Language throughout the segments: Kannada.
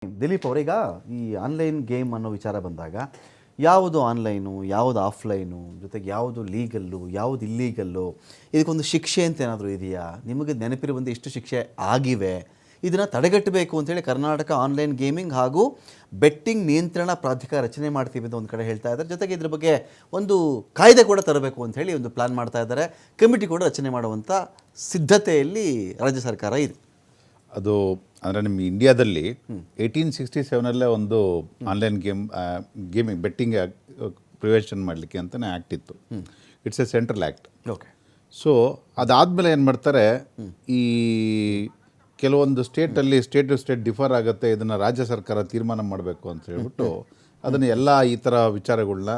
ದಿಲೀಪ್ ಅವರೀಗ ಈ ಆನ್ಲೈನ್ ಗೇಮ್ ಅನ್ನೋ ವಿಚಾರ ಬಂದಾಗ ಯಾವುದು ಆನ್ಲೈನು ಯಾವುದು ಆಫ್ಲೈನು ಜೊತೆಗೆ ಯಾವುದು ಲೀಗಲ್ಲು ಯಾವುದು ಇಲ್ಲೀಗಲ್ಲು ಇದಕ್ಕೊಂದು ಶಿಕ್ಷೆ ಅಂತ ಏನಾದರೂ ಇದೆಯಾ? ನಿಮಗೆ ನೆನಪಿರುವಂತೆ ಎಷ್ಟು ಶಿಕ್ಷೆ ಆಗಿವೆ? ಇದನ್ನು ತಡೆಗಟ್ಟಬೇಕು ಅಂತೇಳಿ ಕರ್ನಾಟಕ ಆನ್ಲೈನ್ ಗೇಮಿಂಗ್ ಹಾಗೂ ಬೆಟ್ಟಿಂಗ್ ನಿಯಂತ್ರಣ ಪ್ರಾಧಿಕಾರ ರಚನೆ ಮಾಡ್ತೀವಿ ಅಂತ ಒಂದು ಕಡೆ ಹೇಳ್ತಾ ಇದ್ದಾರೆ. ಜೊತೆಗೆ ಇದ್ರ ಬಗ್ಗೆ ಒಂದು ಕಾಯ್ದೆ ಕೂಡ ತರಬೇಕು ಅಂಥೇಳಿ ಒಂದು ಪ್ಲ್ಯಾನ್ ಮಾಡ್ತಾ ಇದ್ದಾರೆ. ಕಮಿಟಿ ಕೂಡ ರಚನೆ ಮಾಡುವಂಥ ಸಿದ್ಧತೆಯಲ್ಲಿ ರಾಜ್ಯ ಸರ್ಕಾರ ಇದೆ. ಅದು ಅಂದರೆ ನಿಮ್ಮ ಇಂಡಿಯಾದಲ್ಲಿ 1867 ಒಂದು ಆನ್ಲೈನ್ ಗೇಮಿಂಗ್ ಬೆಟ್ಟಿಂಗ್ ಪ್ರಿವೆನ್ಷನ್ ಮಾಡಲಿಕ್ಕೆ ಅಂತಲೇ ಆ್ಯಕ್ಟ್ ಇತ್ತು. It's A central act. Okay. So ಅದಾದಮೇಲೆ ಏನು ಮಾಡ್ತಾರೆ, ಈ ಕೆಲವೊಂದು ಸ್ಟೇಟಲ್ಲಿ ಸ್ಟೇಟ್ ಟು ಸ್ಟೇಟ್ ಡಿಫರ್ ಆಗುತ್ತೆ, ಇದನ್ನು ರಾಜ್ಯ ಸರ್ಕಾರ ತೀರ್ಮಾನ ಮಾಡಬೇಕು ಅಂತ ಹೇಳ್ಬಿಟ್ಟು ಅದನ್ನು ಎಲ್ಲ ಈ ಥರ ವಿಚಾರಗಳನ್ನ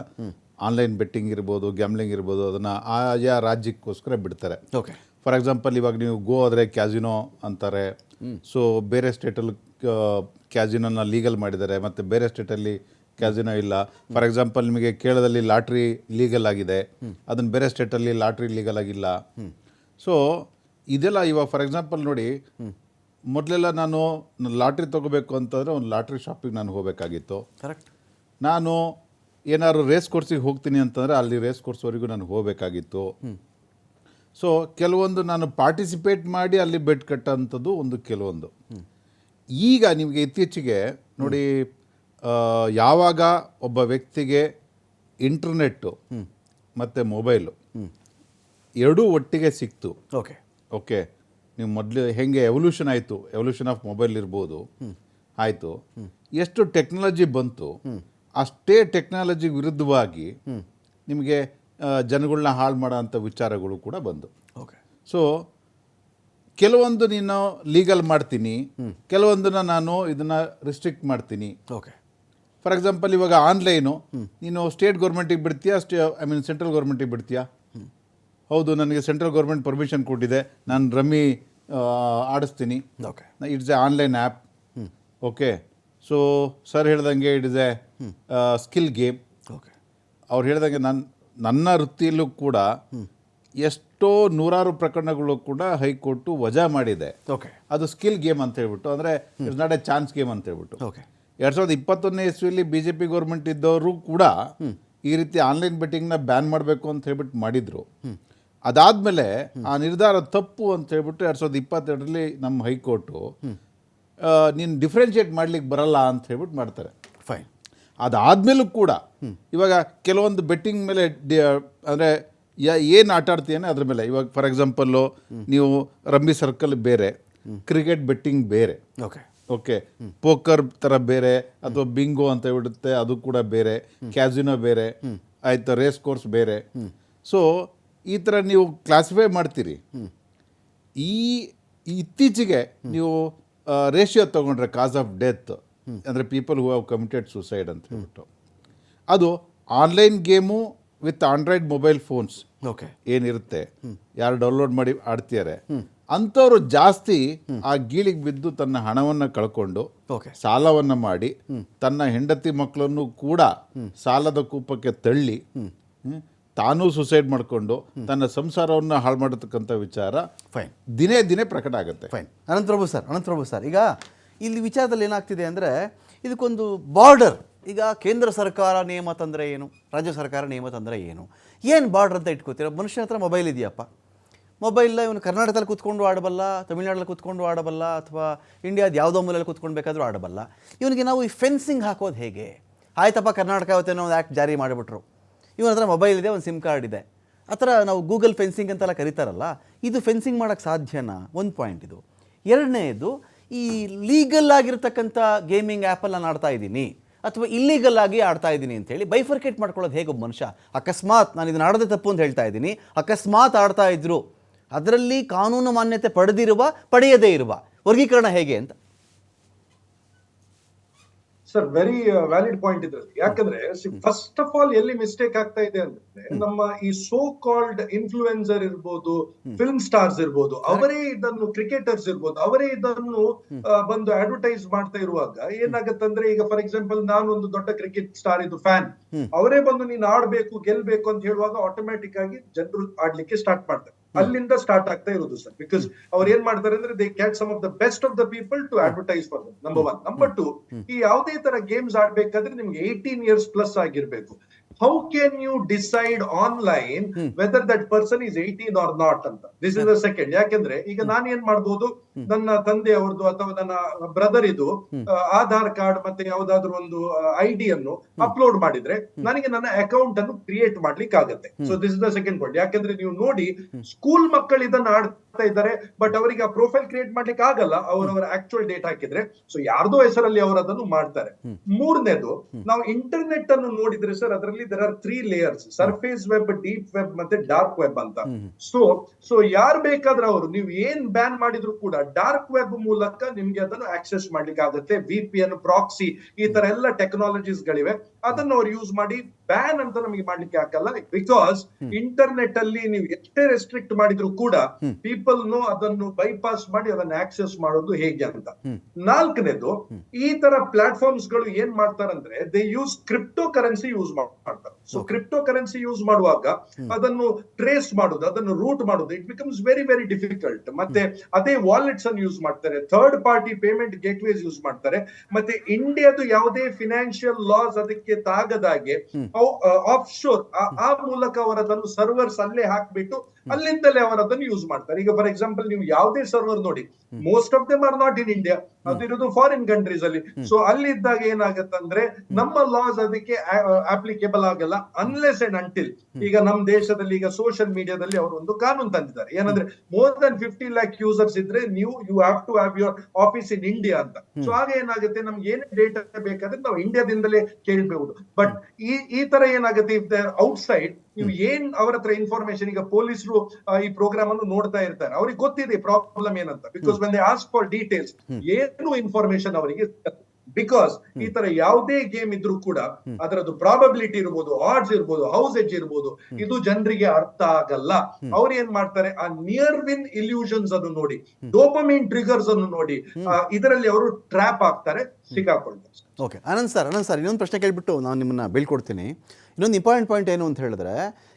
ಆನ್ಲೈನ್ ಬೆಟ್ಟಿಂಗ್ ಇರ್ಬೋದು, ಗ್ಯಾಮ್ಲಿಂಗ್ ಇರ್ಬೋದು, ಅದನ್ನು ಆಯಾ ರಾಜ್ಯಕ್ಕೋಸ್ಕರ ಬಿಡ್ತಾರೆ. ಓಕೆ. ಫಾರ್ ಎಕ್ಸಾಂಪಲ್ ಇವಾಗ ನೀವು ಗೋ ಆದರೆ ಕ್ಯಾಸಿನೋ ಅಂತಾರೆ. ಸೊ ಬೇರೆ ಸ್ಟೇಟಲ್ಲಿ ಕ್ಯಾಸಿನೋನ ಲೀಗಲ್ ಮಾಡಿದ್ದಾರೆ, ಮತ್ತು ಬೇರೆ ಸ್ಟೇಟಲ್ಲಿ ಕ್ಯಾಸಿನೋ ಇಲ್ಲ. ಫಾರ್ ಎಕ್ಸಾಂಪಲ್ ನಿಮಗೆ ಕೇರಳದಲ್ಲಿ ಲಾಟ್ರಿ ಲೀಗಲ್ ಆಗಿದೆ, ಅದನ್ನು ಬೇರೆ ಸ್ಟೇಟಲ್ಲಿ ಲಾಟ್ರಿ ಲೀಗಲ್ ಆಗಿಲ್ಲ. ಸೊ ಇದೆಲ್ಲ ಇವಾಗ ಫಾರ್ ಎಕ್ಸಾಂಪಲ್ ನೋಡಿ, ಮೊದಲೆಲ್ಲ ನಾನು ಲಾಟ್ರಿ ತೊಗೋಬೇಕು ಅಂತಂದರೆ ಒಂದು ಲಾಟ್ರಿ ಶಾಪಿಗೆ ನಾನು ಹೋಗಬೇಕಾಗಿತ್ತು. ಕರೆಕ್ಟ್. ನಾನು ಏನಾದ್ರು ರೇಸ್ ಕೋರ್ಸಿಗೆ ಹೋಗ್ತೀನಿ ಅಂತಂದರೆ ಅಲ್ಲಿ ರೇಸ್ ಕೋರ್ಸ್ವರೆಗೂ ನಾನು ಹೋಗಬೇಕಾಗಿತ್ತು. ಸೊ ಕೆಲವೊಂದು ನಾನು ಪಾರ್ಟಿಸಿಪೇಟ್ ಮಾಡಿ ಅಲ್ಲಿ ಬೆಟ್ ಕಟ್ಟೋಂಥದ್ದು ಒಂದು ಕೆಲವೊಂದು. ಈಗ ನಿಮಗೆ ಇತ್ತೀಚೆಗೆ ನೋಡಿ, ಯಾವಾಗ ಒಬ್ಬ ವ್ಯಕ್ತಿಗೆ ಇಂಟರ್ನೆಟ್ಟು ಮತ್ತು ಮೊಬೈಲು ಎರಡೂ ಒಟ್ಟಿಗೆ ಸಿಕ್ತು. ಓಕೆ. ಓಕೆ, ನೀವು ಮೊದಲು ಹೆಂಗೆ ಎವಲ್ಯೂಷನ್ ಆಯಿತು, ಎವಲ್ಯೂಷನ್ ಆಫ್ ಮೊಬೈಲ್ ಇರ್ಬೋದು, ಆಯಿತು. ಎಷ್ಟು ಟೆಕ್ನಾಲಜಿ ಬಂತು, ಅಷ್ಟೇ ಟೆಕ್ನಾಲಜಿ ವಿರುದ್ಧವಾಗಿ ನಿಮಗೆ ಜನಗಳನ್ನ ಹಾಳು ಮಾಡೋ ಅಂಥ ವಿಚಾರಗಳು ಕೂಡ ಬಂದು. ಓಕೆ. ಸೊ ಕೆಲವೊಂದು ನೀನು ಲೀಗಲ್ ಮಾಡ್ತೀನಿ, ಕೆಲವೊಂದನ್ನು ನಾನು ಇದನ್ನು ರಿಸ್ಟ್ರಿಕ್ಟ್ ಮಾಡ್ತೀನಿ. ಓಕೆ. ಫಾರ್ ಎಕ್ಸಾಂಪಲ್ ಇವಾಗ ಆನ್ಲೈನು ನೀನು ಸ್ಟೇಟ್ ಗೌರ್ಮೆಂಟಿಗೆ ಬಿಡ್ತೀಯಾ, ಸೆಂಟ್ರಲ್ ಗೌರ್ಮೆಂಟಿಗೆ ಬಿಡ್ತೀಯಾ? ಹೌದು, ನನಗೆ ಸೆಂಟ್ರಲ್ ಗೌರ್ಮೆಂಟ್ ಪರ್ಮಿಷನ್ ಕೊಟ್ಟಿದೆ, ನಾನು ರಮ್ಮಿ ಆಡಿಸ್ತೀನಿ. Okay. It's a online app. Okay. So sir ಹೇಳ್ದಂಗೆ it is a skill game. Okay. ಅವ್ರು ಹೇಳ್ದಂಗೆ ನನ್ನ ವೃತ್ತಿಯಲ್ಲೂ ಕೂಡ ಎಷ್ಟೋ ನೂರಾರು ಪ್ರಕರಣಗಳು ಕೂಡ ಹೈಕೋರ್ಟು ವಜಾ ಮಾಡಿದೆ. ಓಕೆ. ಅದು ಸ್ಕಿಲ್ ಗೇಮ್ ಅಂತ ಹೇಳ್ಬಿಟ್ಟು, ಅಂದರೆ it's not A chance game ಅಂತ ಹೇಳ್ಬಿಟ್ಟು. ಓಕೆ. 2021ನೇ ಇಸ್ವಿಯಲ್ಲಿ BJP ಗೌರ್ಮೆಂಟ್ ಇದ್ದವರು ಕೂಡ ಈ ರೀತಿ ಆನ್ಲೈನ್ ಬೆಟ್ಟಿಂಗ್ನ ಬ್ಯಾನ್ ಮಾಡಬೇಕು ಅಂತ ಹೇಳ್ಬಿಟ್ಟು ಮಾಡಿದರು. ಅದಾದಮೇಲೆ ಆ ನಿರ್ಧಾರ ತಪ್ಪು ಅಂತ ಹೇಳ್ಬಿಟ್ಟು 2022ರಲ್ಲಿ ನಮ್ಮ ಹೈಕೋರ್ಟು ನೀನು ಡಿಫ್ರೆನ್ಷಿಯೇಟ್ ಮಾಡ್ಲಿಕ್ಕೆ ಬರಲ್ಲ ಅಂತ ಹೇಳ್ಬಿಟ್ಟು ಮಾಡ್ತಾರೆ. ಫೈನ್. ಅದಾದಮೇಲೂ ಕೂಡ ಇವಾಗ ಕೆಲವೊಂದು ಬೆಟ್ಟಿಂಗ್ ಮೇಲೆ ಅಂದರೆ ಏನು ಆಟ ಆಡ್ತೀಯನೇ ಅದ್ರ ಮೇಲೆ. ಇವಾಗ ಫಾರ್ ಎಕ್ಸಾಂಪಲ್ಲು ನೀವು ರಮ್ಮಿ ಸರ್ಕಲ್ ಬೇರೆ, ಕ್ರಿಕೆಟ್ ಬೆಟ್ಟಿಂಗ್ ಬೇರೆ. ಓಕೆ. ಓಕೆ. ಪೋಕರ್ ಥರ ಬೇರೆ, ಅಥವಾ ಬಿಂಗೋ ಅಂತ ಹೇಳ್ಬಿಡುತ್ತೆ, ಅದು ಕೂಡ ಬೇರೆ. ಕ್ಯಾಸಿನೋ ಬೇರೆ, ಆಯಿತು, ರೇಸ್ ಕೋರ್ಸ್ ಬೇರೆ. ಸೊ ಈ ಥರ ನೀವು ಕ್ಲಾಸಿಫೈ ಮಾಡ್ತೀರಿ. ಇತ್ತೀಚೆಗೆ ನೀವು ರೇಷಿಯೋ ತೊಗೊಂಡ್ರೆ ಕಾಸ್ ಆಫ್ ಡೆತ್, ಅಂದರೆ people who have committed suicide ಅಂತ ಹೇಳ್ಬಿಟ್ಟು, ಅದು online game with Android mobile phones okay ಏನಿರುತ್ತೆ, ಯಾರು ಡೌನ್ಲೋಡ್ ಮಾಡಿ ಆಡ್ತಿದ್ದಾರೆ ಅಂಥವ್ರು ಜಾಸ್ತಿ ಆ ಗೀಳಿಗೆ ಬಿದ್ದು ತನ್ನ ಹಣವನ್ನು ಕಳ್ಕೊಂಡು ಸಾಲವನ್ನು ಮಾಡಿ ತನ್ನ ಹೆಂಡತಿ ಮಕ್ಕಳನ್ನು ಕೂಡ ಸಾಲದ ಕೂಪಕ್ಕೆ ತಳ್ಳಿ ತಾನೂ ಸುಸೈಡ್ ಮಾಡಿಕೊಂಡು ತನ್ನ ಸಂಸಾರವನ್ನು ಹಾಳು ಮಾಡತಕ್ಕಂಥ ವಿಚಾರ ಫೈನ್ ದಿನೇ ದಿನೇ ಪ್ರಕಟ ಆಗುತ್ತೆ. ಫೈನ್. ಅನಂತಪ್ರಭು ಸರ್, ಈಗ ಇಲ್ಲಿ ವಿಚಾರದಲ್ಲಿ ಏನಾಗ್ತಿದೆ ಅಂದರೆ ಇದಕ್ಕೊಂದು ಬಾರ್ಡರ್. ಈಗ ಕೇಂದ್ರ ಸರ್ಕಾರ ನಿಯಮ ತಂದರೆ ಏನು, ರಾಜ್ಯ ಸರ್ಕಾರ ನಿಯಮ ತಂದರೆ ಏನು ಬಾರ್ಡರ್ ಅಂತ ಇಟ್ಕೋತೀರ? ಮನುಷ್ಯನ ಹತ್ರ ಮೊಬೈಲ್ ಇದೆಯಪ್ಪ, ಮೊಬೈಲ್ ಇವನು ಕರ್ನಾಟಕದಲ್ಲಿ ಕೂತ್ಕೊಂಡು ಆಡಬಲ್ಲ, ತಮಿಳ್ನಾಡಲ್ಲಿ ಕೂತ್ಕೊಂಡು ಆಡಬಲ್ಲ, ಅಥವಾ ಇಂಡಿಯಾದ ಯಾವುದೋ ಮೂಲೆಯಲ್ಲಿ ಕೂತ್ಕೊಂಡು ಬೇಕಾದರೂ ಆಡಬಲ್ಲ. ಇವನಿಗೆ ನಾವು ಈ ಫೆನ್ಸಿಂಗ್ ಹಾಕೋದು ಹೇಗೆ? ಆಯ್ತಪ್ಪ, ಕರ್ನಾಟಕ ಅವತ್ತೇನೋ ಒಂದು ಆ್ಯಕ್ಟ್ ಜಾರಿ ಮಾಡಿಬಿಟ್ರು, ಇವನ ಹತ್ರ ಮೊಬೈಲ್ ಇದೆ, ಒಂದು ಸಿಮ್ ಕಾರ್ಡ್ ಇದೆ, ಆ ಥರ ನಾವು ಗೂಗಲ್ ಫೆನ್ಸಿಂಗ್ ಅಂತೆಲ್ಲ ಕರೀತಾರಲ್ಲ, ಇದು ಫೆನ್ಸಿಂಗ್ ಮಾಡೋಕ್ಕೆ ಸಾಧ್ಯನಾ? ಒಂದು ಪಾಯಿಂಟ್ ಇದು. ಎರಡನೇದು, ಈ ಲೀಗಲ್ ಆಗಿರ್ತಕ್ಕಂಥ ಗೇಮಿಂಗ್ ಆ್ಯಪಲ್ಲಿ ನಾನು ಆಡ್ತಾ ಇದ್ದೀನಿ ಅಥವಾ ಇಲ್ಲೀಗಲ್ ಆಗಿ ಆಡ್ತಾ ಇದ್ದೀನಿ ಅಂತೇಳಿ ಬೈಫರ್ಕೇಟ್ ಮಾಡ್ಕೊಳ್ಳೋದು ಹೇಗೆ? ಒಬ್ಬ ಮನುಷ್ಯ ಅಕಸ್ಮಾತ್ ನಾನು ಇದನ್ನು ಆಡೋದೇ ತಪ್ಪು ಅಂತ ಹೇಳ್ತಾ ಇದ್ದೀನಿ, ಅಕಸ್ಮಾತ್ ಆಡ್ತಾ ಇದ್ರು, ಅದರಲ್ಲಿ ಕಾನೂನು ಮಾನ್ಯತೆ ಪಡೆಯದೇ ಇರುವ ವರ್ಗೀಕರಣ ಹೇಗೆ ಅಂತ. ಸರ್, ವೆರಿ ವ್ಯಾಲಿಡ್ ಪಾಯಿಂಟ್ ಇದ್ರಲ್ಲಿ. ಯಾಕಂದ್ರೆ ಫಸ್ಟ್ ಆಫ್ ಆಲ್ ಎಲ್ಲಿ ಮಿಸ್ಟೇಕ್ ಆಗ್ತಾ ಇದೆ ಅಂದ್ರೆ, ನಮ್ಮ ಈ ಸೋ ಕಾಲ್ಡ್ ಇನ್ಫ್ಲೂಯೆನ್ಸರ್ ಇರ್ಬೋದು, ಫಿಲ್ಮ್ ಸ್ಟಾರ್ಸ್ ಇರ್ಬೋದು, ಅವರೇ ಇದನ್ನು, ಕ್ರಿಕೆಟರ್ಸ್ ಇರ್ಬೋದು, ಅವರೇ ಇದನ್ನು ಬಂದು ಅಡ್ವರ್ಟೈಸ್ ಮಾಡ್ತಾ ಇರುವಾಗ ಏನಾಗತ್ತಂದ್ರೆ, ಈಗ ಫಾರ್ ಎಕ್ಸಾಂಪಲ್ ನಾನು ಒಂದು ದೊಡ್ಡ ಕ್ರಿಕೆಟ್ ಸ್ಟಾರ್ ಇದು ಫ್ಯಾನ್, ಅವರೇ ಬಂದು ನೀನು ಆಡ್ಬೇಕು ಗೆಲ್ಬೇಕು ಅಂತ ಹೇಳುವಾಗ ಆಟೋಮ್ಯಾಟಿಕ್ ಆಗಿ ಜನರು ಆಡ್ಲಿಕ್ಕೆ ಸ್ಟಾರ್ಟ್ ಮಾಡ್ತಾರೆ. ಅಲ್ಲಿಂದ ಸ್ಟಾರ್ಟ್ ಆಗ್ತಾ ಇರೋದು ಸರ್. ಬಿಕಾಸ್ ಅವ್ರು ಏನ್ ಮಾಡ್ತಾರೆ ಅಂದ್ರೆ they catch some of the best of the people to advertise for them. Number 1. Number 2, ಈ ಯಾವುದೇ ತರ ಗೇಮ್ಸ್ ಆಡ್ಬೇಕಾದ್ರೆ ನಿಮ್ಗೆ 18 years ಪ್ಲಸ್ ಆಗಿರ್ಬೇಕು. How can you decide online whether that person is 18 or not ಅಂತ? This is the second. ಯಾಕೆಂದ್ರೆ ಈಗ ನಾನು ಏನ್ ಮಾಡ್ಬೋದು, ನನ್ನ ತಂದೆ ಅವ್ರದ್ದು ಅಥವಾ ನನ್ನ ಬ್ರದರ್ ಇದು ಆಧಾರ್ ಕಾರ್ಡ್ ಮತ್ತೆ ಯಾವ್ದಾದ್ರು ಒಂದು ID ಅನ್ನು ಅಪ್ಲೋಡ್ ಮಾಡಿದ್ರೆ ನನಗೆ ನನ್ನ ಅಕೌಂಟ್ ಅನ್ನು ಕ್ರಿಯೇಟ್ ಮಾಡ್ಲಿಕ್ಕೆ ಆಗುತ್ತೆ. So this is the second point. ಯಾಕಂದ್ರೆ ನೀವು ನೋಡಿ, ಸ್ಕೂಲ್ ಮಕ್ಕಳು ಇದನ್ನ ಆಡ್ತಾ ಇದ್ದಾರೆ, ಬಟ್ ಅವರಿಗೆ ಆ ಪ್ರೊಫೈಲ್ ಕ್ರಿಯೇಟ್ ಮಾಡ್ಲಿಕ್ಕೆ ಆಗಲ್ಲ ಅವರವರ ಆಕ್ಚುಯಲ್ ಡೇಟ್ ಹಾಕಿದ್ರೆ. ಸೊ ಯಾರ್ದೋ ಹೆಸರಲ್ಲಿ ಅವರು ಅದನ್ನು ಮಾಡ್ತಾರೆ. ಮೂರನೇದು, ನಾವು ಇಂಟರ್ನೆಟ್ ಅನ್ನು ನೋಡಿದ್ರೆ ಸರ್, ಅದರಲ್ಲಿ there are 3 layers: surface web, deep web ಮತ್ತೆ ಡಾರ್ಕ್ ವೆಬ್ ಅಂತ. ಸೊ ಯಾರು ಬೇಕಾದ್ರೆ ಅವರು, ನೀವು ಏನ್ ಬ್ಯಾನ್ ಮಾಡಿದ್ರು ಕೂಡ ಡಾರ್ಕ್ ವೆಬ್ ಮೂಲಕ ನಿಮ್ಗೆ ಅದನ್ನು ಆಕ್ಸೆಸ್ ಮಾಡ್ಲಿಕ್ಕೆ ಆಗುತ್ತೆ. VPN, ಪ್ರಾಕ್ಸಿ, ಈ ತರ ಎಲ್ಲ ಟೆಕ್ನಾಲಜೀಸ್ ಗಳಿವೆ. ಅದನ್ನು ಅವ್ರು ಯೂಸ್ ಮಾಡಿ ಬ್ಯಾನ್ ಅಂತ ನಮಗೆ ಮಾಡ್ಲಿಕ್ಕೆ ಆಗಲ್ಲ. ಬಿಕಾಸ್ ಇಂಟರ್ನೆಟ್ ಅಲ್ಲಿ ನೀವು ಎಷ್ಟೇ ರೆಸ್ಟ್ರಿಕ್ಟ್ ಮಾಡಿದ್ರು ಕೂಡ ಪೀಪಲ್ ಅದನ್ನು ಬೈಪಾಸ್ ಮಾಡಿ ಅದನ್ನ ಆಕ್ಸೆಸ್ ಮಾಡೋದು ಹೇಗೆ ಅಂತ. ನಾಲ್ಕನೇದು, ಈ ತರ ಪ್ಲಾಟ್ಫಾರ್ಮ್ಸ್ ಗಳು ಏನ್ ಮಾಡ್ತಾರಂದ್ರೆ they use crypto currency use ಮಾಡ್ತಾರೆ. ಸೊ ಕ್ರಿಪ್ಟೋ ಕರೆನ್ಸಿ ಯೂಸ್ ಮಾಡುವಾಗ ಅದನ್ನು ಟ್ರೇಸ್ ಮಾಡೋದು, ಅದನ್ನು ರೂಟ್ ಮಾಡೋದು, it becomes very very difficult. ಮತ್ತೆ ಅದೇ ವಾಲೆಟ್ಸ್ ಅನ್ನು ಯೂಸ್ ಮಾಡ್ತಾರೆ, ಥರ್ಡ್ ಪಾರ್ಟಿ ಪೇಮೆಂಟ್ ಗೇಟ್ವೇಸ್ ಯೂಸ್ ಮಾಡ್ತಾರೆ. ಮತ್ತೆ ಇಂಡಿಯಾದು ಯಾವುದೇ ಫಿನಾನ್ಷಿಯಲ್ ಲಾಸ್ ಅದಕ್ಕೆ ತಾಗದಾಗೆ ಆಫ್ ಶೋರ್ ಆ ಮೂಲಕ ಅವರದನ್ನು ಸರ್ವರ್ಸ್ ಅಲ್ಲೇ ಹಾಕ್ಬಿಟ್ಟು ಅಲ್ಲಿಂದಲೇ ಅವರದನ್ನು ಯೂಸ್ ಮಾಡ್ತಾರೆ. ಈಗ ಫಾರ್ ಎಕ್ಸಾಂಪಲ್ ನೀವು ಯಾವುದೇ ಸರ್ವರ್ ನೋಡಿ, most of them are not in India, ಅದಿರೋದು ಫಾರಿನ್ ಕಂಟ್ರೀಸ್ ಅಲ್ಲಿ. ಸೊ ಅಲ್ಲಿದ್ದಾಗ ಏನಾಗತ್ತಂದ್ರೆ ನಮ್ಮ ಲಾಸ್ ಅದಕ್ಕೆ ಅಪ್ಲಿಕೇಬಲ್ ಆಗಲ್ಲ ಅನ್ಲೆಸ್ ಅಂಡ್ ಅಂಟಿಲ್. ಈಗ ನಮ್ಮ ದೇಶದಲ್ಲಿ ಈಗ ಸೋಷಿಯಲ್ ಮೀಡಿಯಾದಲ್ಲಿ ಅವರು ಒಂದು ಕಾನೂನು ತಂದಿದ್ದಾರೆ, ಏನಂದ್ರೆ ಮೋರ್ ದನ್ 50 lakh ಯೂಸರ್ಸ್ ಇದ್ರೆ you have to have your office in India ಅಂತ. ಸೊ ಆಗ ಏನಾಗುತ್ತೆ, ನಮ್ಗೆ ಏನೇ ಡೇಟಾ ಬೇಕಾದ್ರೆ ನಾವು ಇಂಡಿಯಾದಿಂದಲೇ ಕೇಳಬಹುದು. ಬಟ್ ಈ ತರ ಏನಾಗುತ್ತೆ, ಇಫ್ ದೇ ಆರ್ ಔಟ್ಸೈಡ್, ನೀವು ಏನ್ ಅವರ ಹತ್ರ ಇನ್ಫಾರ್ಮೇಶನ್, ಈಗ ಪೊಲೀಸರು ಈ ಪ್ರೋಗ್ರಾಮ್ ಅನ್ನು ನೋಡ್ತಾ ಇರ್ತಾರೆ, ಅವ್ರಿಗೆ ಗೊತ್ತಿದೆ ಪ್ರಾಬ್ಲಮ್ ಏನಂತ. Because when they ask for details, ಏನು ಇನ್ಫಾರ್ಮೇಶನ್ ಅವರಿಗೆ, ಬಿಕಾಸ್ ಈ ತರ ಯಾವುದೇ ಗೇಮ್ ಇದ್ರೂ ಕೂಡ ಅದರದ್ದು ಪ್ರಾಬಬಿಲಿಟಿ ಇರ್ಬೋದು, ಆಡ್ಸ್ ಇರ್ಬೋದು, ಹೌಸ್ ಎಡ್ಜ್ ಇರ್ಬೋದು, ಇದು ಜನರಿಗೆ ಅರ್ಥ ಆಗಲ್ಲ. ಅವ್ರು ಏನ್ ಮಾಡ್ತಾರೆ, ಆ ನಿಯರ್ ವಿನ್ ಇಲ್ಯೂಷನ್ಸ್ ಅನ್ನು ನೋಡಿ, ಡೋಪಮೈನ್ ಟ್ರಿಗರ್ಸ್ ಅನ್ನು ನೋಡಿ, ಇದರಲ್ಲಿ ಅವರು ಟ್ರ್ಯಾಪ್ ಆಗ್ತಾರೆ, ಸಿಕ್ಕಾಕೊಳ್ತಾರೆ. ಓಕೆ, ಆನಂದ್ ಸರ್ ಇನ್ನೊಂದು ಪ್ರಶ್ನೆ ಕೇಳ್ಬಿಟ್ಟು ನಾನು ನಿಮ್ಮನ್ನ ಬೀಳ್ಕೊಡ್ತೀನಿ. ಇನ್ನೊಂದು ಇಂಪಾರ್ಟೆಂಟ್ ಪಾಯಿಂಟ್ ಏನು ಅಂತ ಹೇಳಿದ್ರೆ,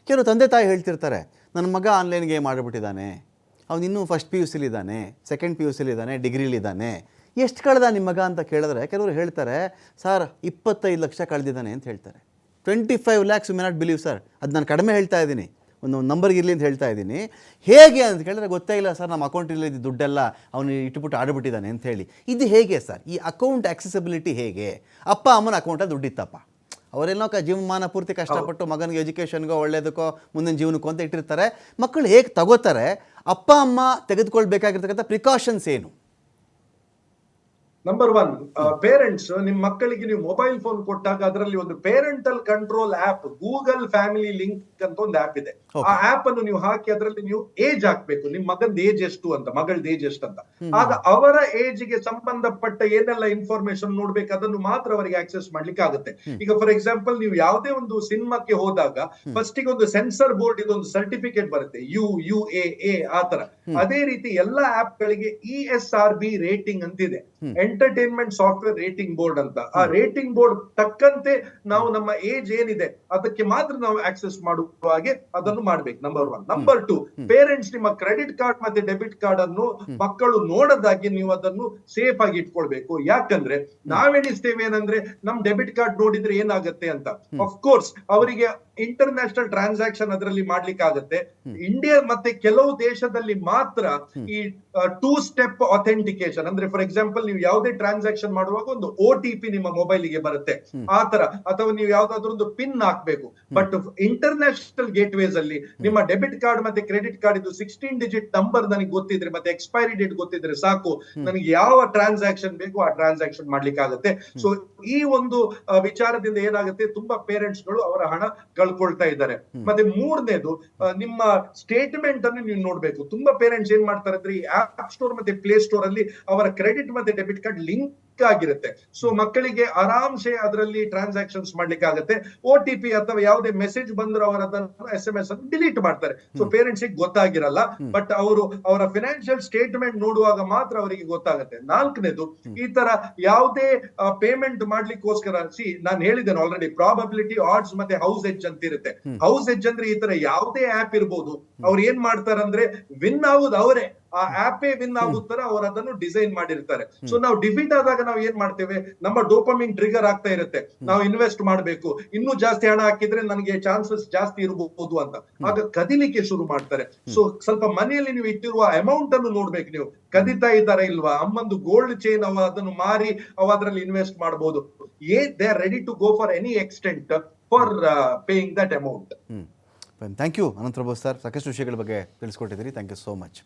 ಕೆಲವು ತಂದೆ ತಾಯಿ ಹೇಳ್ತಿರ್ತಾರೆ, ನನ್ನ ಮಗ ಆನ್ಲೈನ್ ಗೇಮ್ ಆಡಿಬಿಟ್ಟಿದ್ದಾನೆ, ಅವನು ಇನ್ನೂ ಫಸ್ಟ್ PUC ಇದ್ದಾನೆ, ಸೆಕೆಂಡ್ PUC ಇದ್ದಾನೆ, ಡಿಗ್ರಿಲಿದ್ದಾನೆ, ಎಷ್ಟು ಕಳೆದ ನಿಮ್ಮ ಮಗ ಅಂತ ಕೇಳಿದ್ರೆ ಕೆಲವರು ಹೇಳ್ತಾರೆ, ಸರ್ 25 ಲಕ್ಷ ಕಳೆದಿದ್ದಾನೆ ಅಂತ ಹೇಳ್ತಾರೆ. 25 lakhs, you may not believe sir, ಅದು ನಾನು ಕಡಿಮೆ ಹೇಳ್ತಾ ಇದ್ದೀನಿ, ಒಂದು ನಂಬರ್ಗೆ ಇರಲಿ ಅಂತ ಹೇಳ್ತಾ ಇದ್ದೀನಿ. ಹೇಗೆ ಅಂತ ಕೇಳಿದ್ರೆ, ಗೊತ್ತೇ ಇಲ್ಲ ಸರ್, ನಮ್ಮ ಅಕೌಂಟಲ್ಲಿ ದುಡ್ಡೆಲ್ಲ ಅವನು ಇಟ್ಬಿಟ್ಟು ಆಡಿಬಿಟ್ಟಿದ್ದಾನೆ ಅಂತ ಹೇಳಿ. ಇದು ಹೇಗೆ ಸರ್, ಈ ಅಕೌಂಟ್ ಆಕ್ಸೆಸಿಬಿಲಿಟಿ ಹೇಗೆ? ಅಪ್ಪ ಅಮ್ಮನ ಅಕೌಂಟಲ್ಲಿ ದುಡ್ಡಿತ್ತಪ್ಪ, ಅವರೆಲ್ಲೋ ಜೀವಮಾನ ಪೂರ್ತಿ ಕಷ್ಟಪಟ್ಟು ಮಗನಿಗೆ ಎಜುಕೇಷನ್ಗೋ ಒಳ್ಳೇದಕ್ಕೋ ಮುಂದಿನ ಜೀವನಕ್ಕೋ ಅಂತ ಇಟ್ಟಿರ್ತಾರೆ. ಮಕ್ಕಳು ಹೇಗೆ ತಗೋತಾರೆ? ಅಪ್ಪ ಅಮ್ಮ ತೆಗೆದುಕೊಳ್ಬೇಕಾಗಿರ್ತಕ್ಕಂಥ ಪ್ರಿಕಾಷನ್ಸ್ ಏನು? ನಂಬರ್ 1, ಪೇರೆಂಟ್ಸ್, ನಿಮ್ ಮಕ್ಕಳಿಗೆ ನೀವು ಮೊಬೈಲ್ ಫೋನ್ ಕೊಟ್ಟಾಗ ಅದರಲ್ಲಿ ಒಂದು parental control app, Google family link ಅಂತ ಒಂದು ಆಪ್ ಇದೆ. ಆ ಆಪ್ ಅನ್ನು ನೀವು ಹಾಕಿ ಅದರಲ್ಲಿ ನೀವು ಏಜ್ ಹಾಕ್ಬೇಕು, ನಿಮ್ ಮಗನ ಏಜ್ ಎಷ್ಟು ಅಂತ, ಮಗಳದ ಏಜ್ ಎಷ್ಟು ಅಂತ. ಆಗ ಅವರ ಏಜ್ ಗೆ ಸಂಬಂಧಪಟ್ಟ ಏನೆಲ್ಲ ಇನ್ಫಾರ್ಮೇಶನ್ ನೋಡ್ಬೇಕು ಅದನ್ನು ಮಾತ್ರ ಅವರಿಗೆ ಆಕ್ಸೆಸ್ ಮಾಡ್ಲಿಕ್ಕೆ ಆಗುತ್ತೆ. ಈಗ ಫಾರ್ ಎಕ್ಸಾಂಪಲ್, ನೀವು ಯಾವುದೇ ಒಂದು ಸಿನಿಮಾಕ್ಕೆ ಹೋದಾಗ ಫಸ್ಟ್ ಗೆ ಒಂದು ಸೆನ್ಸರ್ ಬೋರ್ಡ್ ಇದೊಂದು ಸರ್ಟಿಫಿಕೇಟ್ ಬರುತ್ತೆ, UUAA ಆ ತರ. ಅದೇ ರೀತಿ ಎಲ್ಲಾ ಆಪ್ ಗಳಿಗೆ ESRB ರೇಟಿಂಗ್ ಅಂತಿದೆ, ಎಂಟರ್ಟೈನ್ಮೆಂಟ್ ಸಾಫ್ಟ್ವೇರ್ ರೇಟಿಂಗ್ ಬೋರ್ಡ್ ಅಂತ. ಆ ರೇಟಿಂಗ್ ಬೋರ್ಡ್ ತಕ್ಕಂತೆ ನಾವು ನಮ್ಮ ಏಜ್ ಏನಿದೆ ಅದಕ್ಕೆ ಮಾತ್ರ ನಾವು ಆಕ್ಸೆಸ್ ಮಾಡುವ ಹಾಗೆ ಅದನ್ನು ಮಾಡ್ಬೇಕು. ನಂಬರ್ 1. ನಂಬರ್ 2, ಪೇರೆಂಟ್ಸ್ ನಿಮ್ಮ ಕ್ರೆಡಿಟ್ ಕಾರ್ಡ್ ಮತ್ತೆ ಡೆಬಿಟ್ ಕಾರ್ಡ್ ಅನ್ನು ಮಕ್ಕಳು ನೋಡದಾಗಿ ನೀವು ಅದನ್ನು ಸೇಫ್ ಆಗಿ ಇಟ್ಕೊಳ್ಬೇಕು. ಯಾಕಂದ್ರೆ ನಾವೆಣಿಸ್ತೇವೆ ಏನಂದ್ರೆ ನಮ್ ಡೆಬಿಟ್ ಕಾರ್ಡ್ ನೋಡಿದ್ರೆ ಏನಾಗುತ್ತೆ ಅಂತ. ಆಫ್ ಕೋರ್ಸ್ ಅವರಿಗೆ ಇಂಟರ್ನ್ಯಾಷನಲ್ ಟ್ರಾನ್ಸಾಕ್ಷನ್ ಅದರಲ್ಲಿ ಮಾಡ್ಲಿಕ್ಕೆ ಆಗುತ್ತೆ. ಇಂಡಿಯಾ ಮತ್ತೆ ಕೆಲವು ದೇಶದಲ್ಲಿ ಮಾತ್ರ ಈ 2 ಸ್ಟೆಪ್ ಅಥೆಂಟಿಕೇಶನ್, ಅಂದ್ರೆ ಫಾರ್ ಎಕ್ಸಾಂಪಲ್ ನೀವು ಯಾವುದೇ ಟ್ರಾನ್ಸಾಕ್ಷನ್ ಮಾಡುವಾಗ ಒಂದು OTP ನಿಮ್ಮ ಮೊಬೈಲ್ಗೆ ಬರುತ್ತೆ ಆ ತರ, ಅಥವಾ ನೀವು ಯಾವ್ದಾದ್ರು ಒಂದು ಪಿನ್ ಹಾಕ್ಬೇಕು. ಬಟ್ ಇಂಟರ್ನ್ಯಾಷನಲ್ ಗೇಟ್ವೇಸ್ ಅಲ್ಲಿ ನಿಮ್ಮ ಡೆಬಿಟ್ ಕಾರ್ಡ್ ಮತ್ತೆ ಕ್ರೆಡಿಟ್ ಕಾರ್ಡ್ ಇದು 16 ಡಿಜಿಟ್ ನಂಬರ್ ನನಗೆ ಗೊತ್ತಿದ್ರೆ ಮತ್ತೆ ಎಕ್ಸ್ಪೈರಿ ಡೇಟ್ ಗೊತ್ತಿದ್ರೆ ಸಾಕು, ನನಗೆ ಯಾವ ಟ್ರಾನ್ಸಾಕ್ಷನ್ ಬೇಕು ಆ ಟ್ರಾನ್ಸಾಕ್ಷನ್ ಮಾಡ್ಲಿಕ್ಕೆ ಆಗುತ್ತೆ. ಸೊ ಈ ಒಂದು ವಿಚಾರದಿಂದ ಏನಾಗುತ್ತೆ, ತುಂಬಾ ಪೇರೆಂಟ್ಸ್ ಗಳು ಅವರ ಹಣ ಕಳ್ಕೊಳ್ತಾ ಇದ್ದಾರೆ. ಮತ್ತೆ ಮೂರನೇದು, ನಿಮ್ಮ ಸ್ಟೇಟ್ಮೆಂಟ್ ಅನ್ನು ನೀವು ನೋಡ್ಬೇಕು. ತುಂಬಾ ಪೇರೆಂಟ್ಸ್ ಏನ್ ಮಾಡ್ತಾರೆ ಅಂದ್ರೆ ಈ ಆಪ್ ಸ್ಟೋರ್ ಮತ್ತೆ ಪ್ಲೇ ಸ್ಟೋರ್ ಅಲ್ಲಿ ಅವರ ಕ್ರೆಡಿಟ್ ಮತ್ತೆ ಡೆಬಿಟ್ ಕಾರ್ಡ್ ಲಿಂಕ್ ಆಗಿರುತ್ತೆ. ಸೊ ಮಕ್ಕಳಿಗೆ ಆರಾಮ್ಸೆ ಅದರಲ್ಲಿ ಟ್ರಾನ್ಸಾಕ್ಷನ್ಸ್ ಮಾಡ್ಲಿಕ್ಕೆ ಆಗುತ್ತೆ. OTP ಅಥವಾ ಯಾವುದೇ ಮೆಸೇಜ್ ಬಂದ್ರೆ ಅವರ SMS ಅನ್ನು ಡಿಲೀಟ್ ಮಾಡ್ತಾರೆ. ಸೊ ಪೇರೆಂಟ್ಸ್ ಗೊತ್ತಾಗಿರಲ್ಲ, ಬಟ್ ಅವರ ಫಿನಾನ್ಷಿಯಲ್ ಸ್ಟೇಟ್ಮೆಂಟ್ ನೋಡುವಾಗ ಮಾತ್ರ ಅವರಿಗೆ ಗೊತ್ತಾಗುತ್ತೆ. ನಾಲ್ಕನೇದು, ಈ ತರ ಯಾವುದೇ ಪೇಮೆಂಟ್ ಮಾಡ್ಲಿಕ್ಕೋಸ್ಕರ ನಾನು ಹೇಳಿದ್ದೇನೆ ಆಲ್ರೆಡಿ, ಪ್ರಾಬಬಿಲಿಟಿ, ಆಡ್ಸ್ ಮತ್ತೆ ಹೌಸ್ ಎಡ್ಜ್ ಅಂತ ಇರುತ್ತೆ. ಹೌಸ್ ಎಡ್ಜ್ ಅಂದ್ರೆ ಈ ತರ ಯಾವುದೇ ಆಪ್ ಇರ್ಬೋದು, ಅವ್ರು ಏನ್ ಮಾಡ್ತಾರಂದ್ರೆ ವಿನ್ ಆಗುದು ಅವರೇ, ಆ ಆಪೇ ವಿನ್ ಆಗುತ್ತರ ಅವ್ರು ಅದನ್ನು ಡಿಸೈನ್ ಮಾಡಿರ್ತಾರೆ. ಸೊ ನಾವು ಡಿಫೀಟ್ ಆದಾಗ ನಾವು ಏನ್ ಮಾಡ್ತೇವೆ, ನಮ್ಮ ಡೋಪಮಿನ್ ಟ್ರಿಗರ್ ಆಗ್ತಾ ಇರುತ್ತೆ, ನಾವು ಇನ್ವೆಸ್ಟ್ ಮಾಡ್ಬೇಕು, ಇನ್ನೂ ಜಾಸ್ತಿ ಹಣ ಹಾಕಿದ್ರೆ ನನಗೆ ಚಾನ್ಸಸ್ ಜಾಸ್ತಿ ಇರಬಹುದು ಅಂತ. ಆಗ ಕದಿಲಿಕ್ಕೆ ಶುರು ಮಾಡ್ತಾರೆ. ಸೊ ಸ್ವಲ್ಪ ಮನೆಯಲ್ಲಿ ನೀವು ಇಟ್ಟಿರುವ ಅಮೌಂಟ್ ಅನ್ನು ನೋಡ್ಬೇಕು, ನೀವು ಕದಿತಾ ಇದ್ದಾರಾ ಇಲ್ವಾ. ಅಮ್ಮಂದು ಗೋಲ್ಡ್ ಚೈನ್ ಅವ ಅದನ್ನು ಮಾರಿ ಅವ ಅದರಲ್ಲಿ ಇನ್ವೆಸ್ಟ್ ಮಾಡಬಹುದು. They are ready to go for any extent for paying that amount. Thank you Anant Prabhu sir, ಸಾಕಷ್ಟು ವಿಷಯಗಳ ಬಗ್ಗೆ ತಿಳಿಸ್ಕೊಟ್ಟಿದ್ದೀರಿ. Thank you so much.